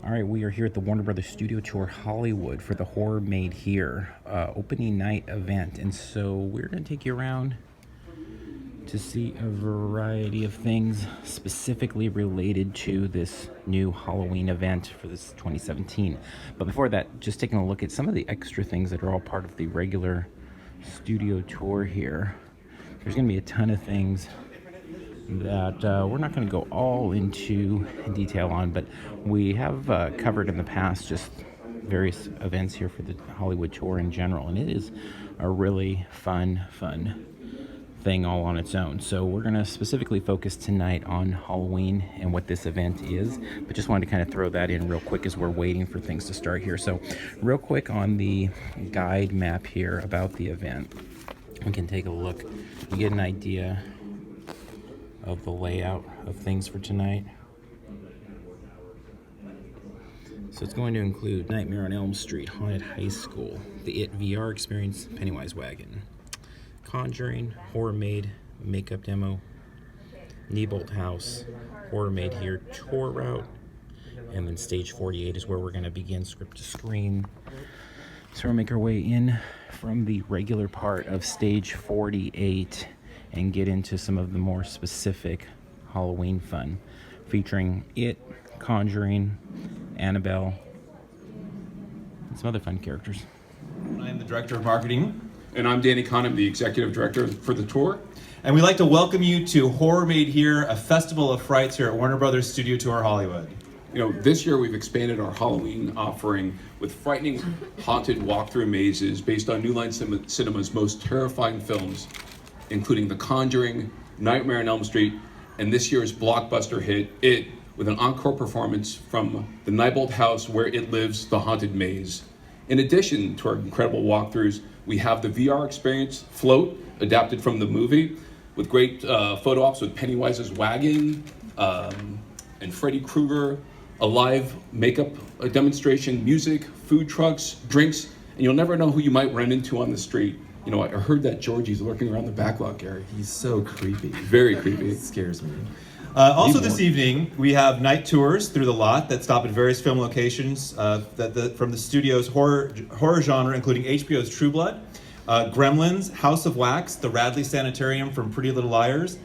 All right, we are here at the Warner Brothers Studio Tour Hollywood for the Horror Made Here opening night event. And so we're going to take you around to see a variety of things specifically related to this new Halloween event for this 2017. But before that, just taking a look at some of the extra things that are all part of the regular studio tour here. There's going to be a ton of things that we're not going to go all into detail on, but we have covered in the past just various events here for the Hollywood tour in general, and it is a really fun thing all on its own. So we're going to specifically focus tonight on Halloween and what this event is, but just wanted to kind of throw that in real quick as we're waiting for things to start here. So real quick on the guide map here about the event, we can take a look. You get an idea of the layout of things for tonight. So it's going to include Nightmare on Elm Street, Haunted High School, the It VR Experience, Pennywise Wagon, Conjuring, Horror Made, Makeup Demo, Neibolt House, Horror Made Here Tour Route, and then Stage 48 is where we're going to begin script to screen. So we'll make our way in from the regular part of Stage 48 and get into some of the more specific Halloween fun, featuring It, Conjuring, Annabelle, and some other fun characters. I'm the Director of Marketing. And I'm Danny Kahn, I'm the Executive Director for the tour. And we'd like to welcome you to Horror Made Here, a festival of frights here at Warner Brothers Studio Tour Hollywood. You know, this year we've expanded our Halloween offering with frightening haunted walkthrough mazes based on New Line Cinema's most terrifying films, including The Conjuring, Nightmare on Elm Street, and this year's blockbuster hit, It, with an encore performance from the Neibolt House where it lives, the haunted maze. In addition to our incredible walkthroughs, we have the VR experience, Float, adapted from the movie, with great photo ops with Pennywise's wagon, and Freddy Krueger, a live makeup demonstration, music, food trucks, drinks, and you'll never know who you might run into on the street. You know, I heard that Georgie's lurking around the backlot, Gary. He's so creepy. Very creepy. It scares me. Also this evening, we have night tours through the lot that stop at various film locations from the studio's horror genre, including HBO's True Blood, Gremlins, House of Wax, the Radley Sanitarium from Pretty Little Liars,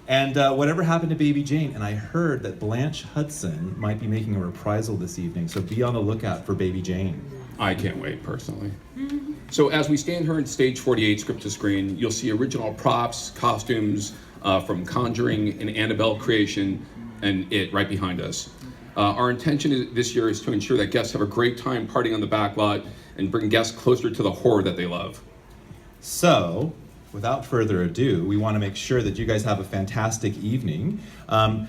and Whatever Happened to Baby Jane. And I heard that Blanche Hudson might be making a reprisal this evening, so be on the lookout for Baby Jane. I can't wait, personally. So as we stand here in Stage 48 script to screen, you'll see original props, costumes from Conjuring and Annabelle creation, and It right behind us. Our intention this year is to ensure that guests have a great time partying on the back lot and bring guests closer to the horror that they love. So, without further ado, we want to make sure that you guys have a fantastic evening.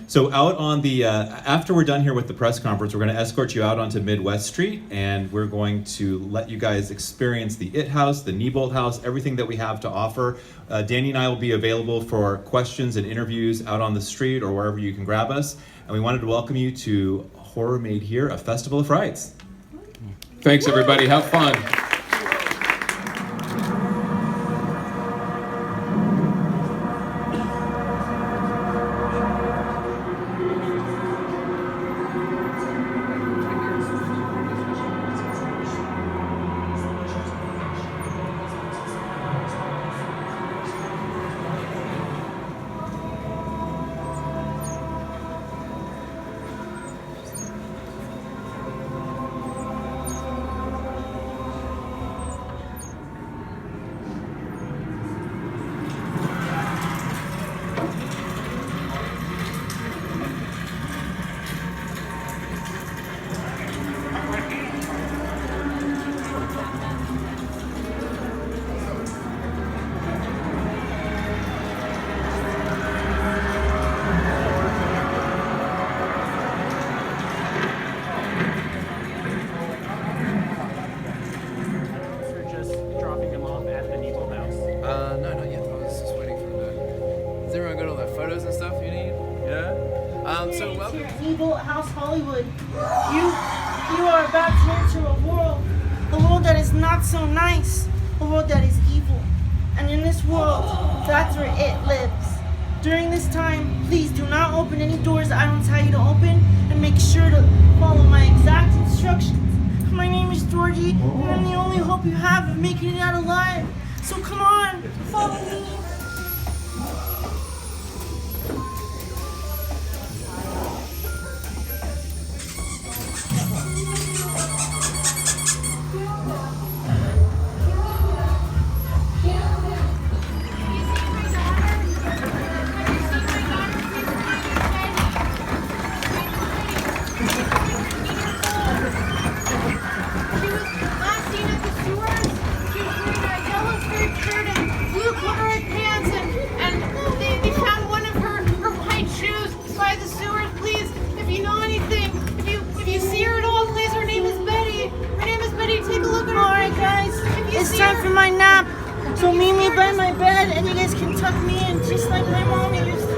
So out on the, after we're done here with the press conference, we're going to escort you out onto Midwest Street, and we're going to let you guys experience the It House, the Neibolt House, everything that we have to offer. Danny and I will be available for questions and interviews out on the street or wherever you can grab us. And we wanted to welcome you to Horror Made Here, a festival of frights. Thanks, everybody. Have fun. Neibolt House Hollywood. You are about to enter a world that is not so nice, a world that is evil. And in this world, that's where it lives. During this time, please do not open any doors I don't tell you to open, and make sure to follow my exact instructions. My name is Georgie, and I'm the only hope you have of making it out alive. So come on, follow me. It's time for my nap. So meet me by my bed and you guys can tuck me in just like my mommy used to.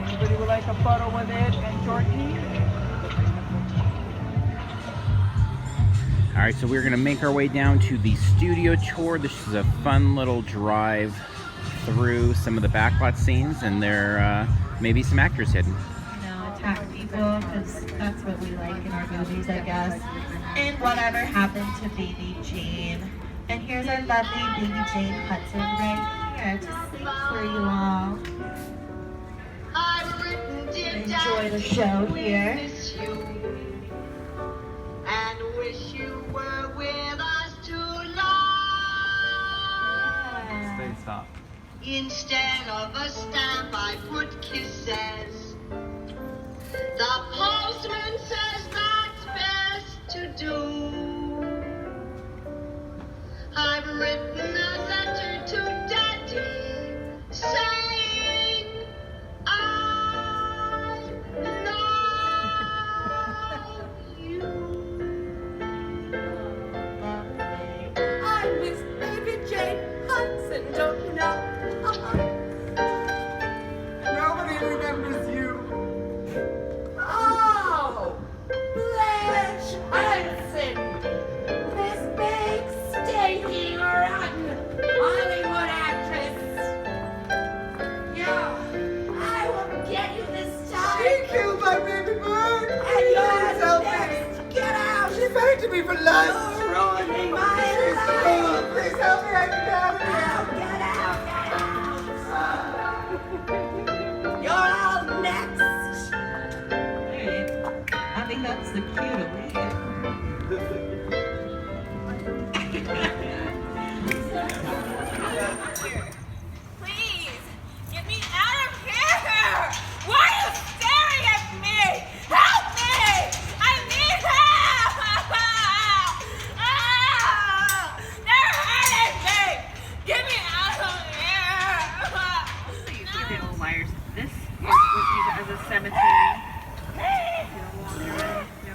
Anybody would like a photo with it and Georgie? All right, so we're gonna make our way down to the studio tour. This is a fun little drive through some of the backlot scenes, and there may be some actors hidden. Attack people, because that's what we like in our movies, I guess. And whatever happened to Baby Jane. And here's our lovely Baby Jane Hudson right here to sing for you all. Enjoy the show here. And wish you were with us too long. Stop. Instead of a stamp, I put kisses. The postman says that's best to do. I've written a letter to Daddy saying I love you. I'm Miss Baby Jane Hudson, don't you know? Nobody remembers you. Oh, Blanche Hudson, this big, stinking, rotten Hollywood actress. Yeah, I will get you this time. She killed my baby bird. And Please you're help me. next. Get out. She begged me for lunch. You're ruining my She's life. cool. Please help me. I can have it. Get out, You're all next. Alright. I think that's the cue to leave. Please, get me out of here! Why are you staring at me? Help me! I need help! Ah! They're hurting me! Get me out of here! So you see the old wires. This was used as a cemetery.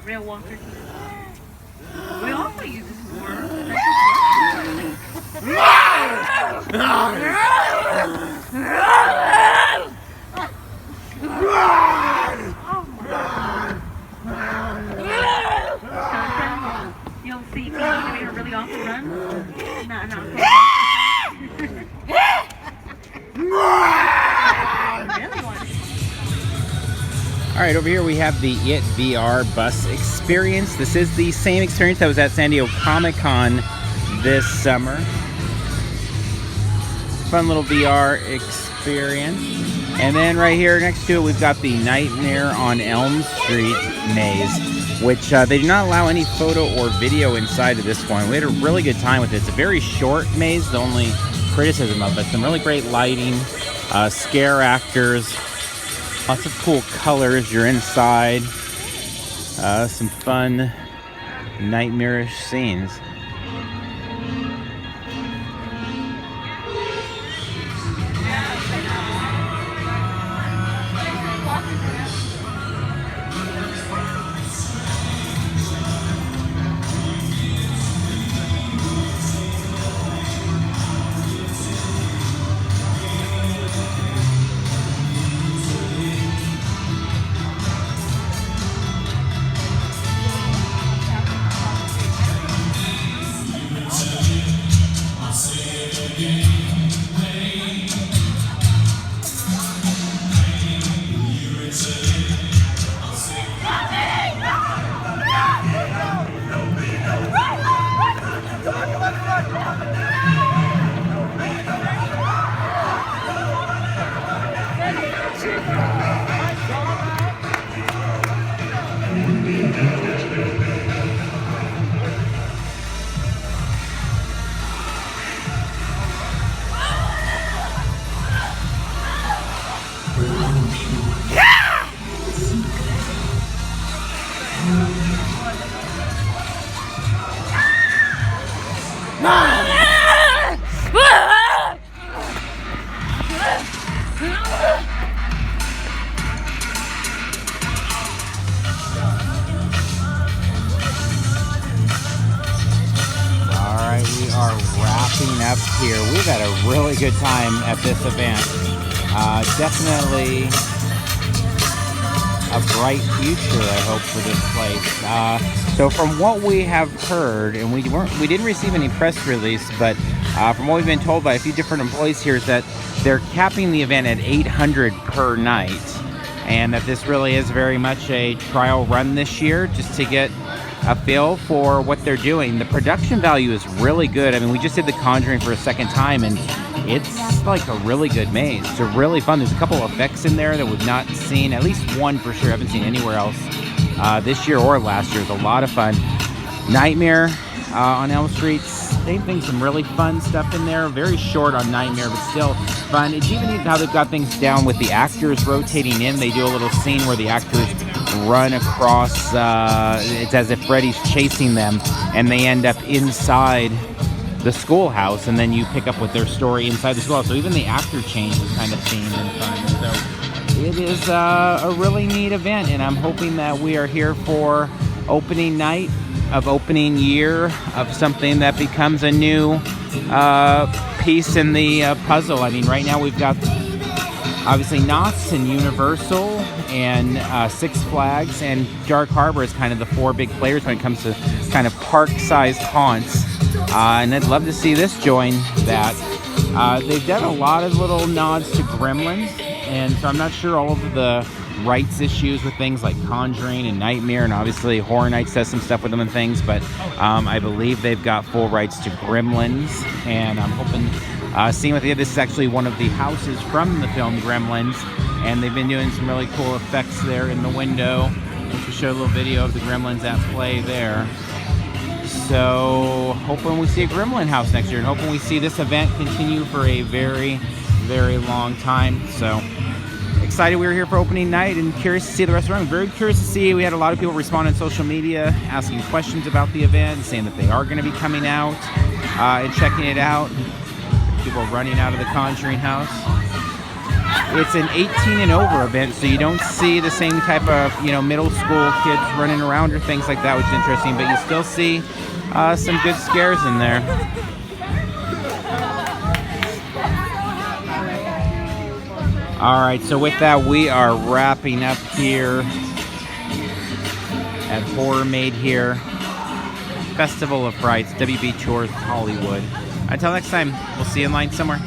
Real Walter. We also use this for. You'll see people doing a really awesome run. Not really want it. All right, over here we have the It VR bus experience. This is the same experience that was at San Diego Comic-Con this summer. Fun little VR experience. And then right here next to it, we've got the Nightmare on Elm Street maze, which they do not allow any photo or video inside of this one. We had a really good time with it. It's a very short maze. The only criticism of it, some really great lighting, scare actors, Lots of cool colors. You're inside. Some fun, nightmarish scenes. We are wrapping up here. We've had a really good time at this event. Definitely a bright future, I hope, for this place. So from what we have heard, and we didn't receive any press release, but from what we've been told by a few different employees here is that they're capping the event at 800 per night, and that this really is very much a trial run this year, just to get a feel for what they're doing. The production value is really good. I mean, we just did the Conjuring for a second time, and it's like a really good maze. It's really fun. There's a couple of effects in there that we've not seen, at least one for sure, haven't seen anywhere else this year or last year. It's a lot of fun. Nightmare on Elm Street, same thing, some really fun stuff in there. Very short on Nightmare, but still fun. It's even neat how they've got things down with the actors rotating in. They do a little scene where the actors run across, it's as if Freddy's chasing them, and they end up inside the schoolhouse, and then you pick up with their story inside the schoolhouse. So even the actor change is kind of themed and fun. So it is a really neat event, and I'm hoping that we are here for opening night of opening year of something that becomes a new piece in the puzzle. I mean, right now we've got obviously Knott's and Universal and Six Flags and Dark Harbor is kind of the four big players when it comes to kind of park-sized haunts. And I'd love to see this join that. They've done a lot of little nods to Gremlins, and so I'm not sure all of the rights issues with things like Conjuring and Nightmare, and obviously Horror Nights does some stuff with them and things, but I believe they've got full rights to Gremlins, and I'm hoping seeing with you, this is actually one of the houses from the film Gremlins, and they've been doing some really cool effects there in the window, which will show a little video of the Gremlins at play there. So hoping we see a Gremlin house next year, and hoping we see this event continue for a very, very long time. So excited we were here for opening night, and curious to see the restaurant. Very curious to see. We had a lot of people respond on social media asking questions about the event, saying that they are going to be coming out and checking it out. People running out of the Conjuring house. It's an 18 and over event, so you don't see the same type of, middle school kids running around or things like that, which is interesting, but you still see some good scares in there. All right, so with that, we are wrapping up here at Horror Made Here, Festival of Frights, WB Tours Hollywood. Until next time, we'll see you in line somewhere.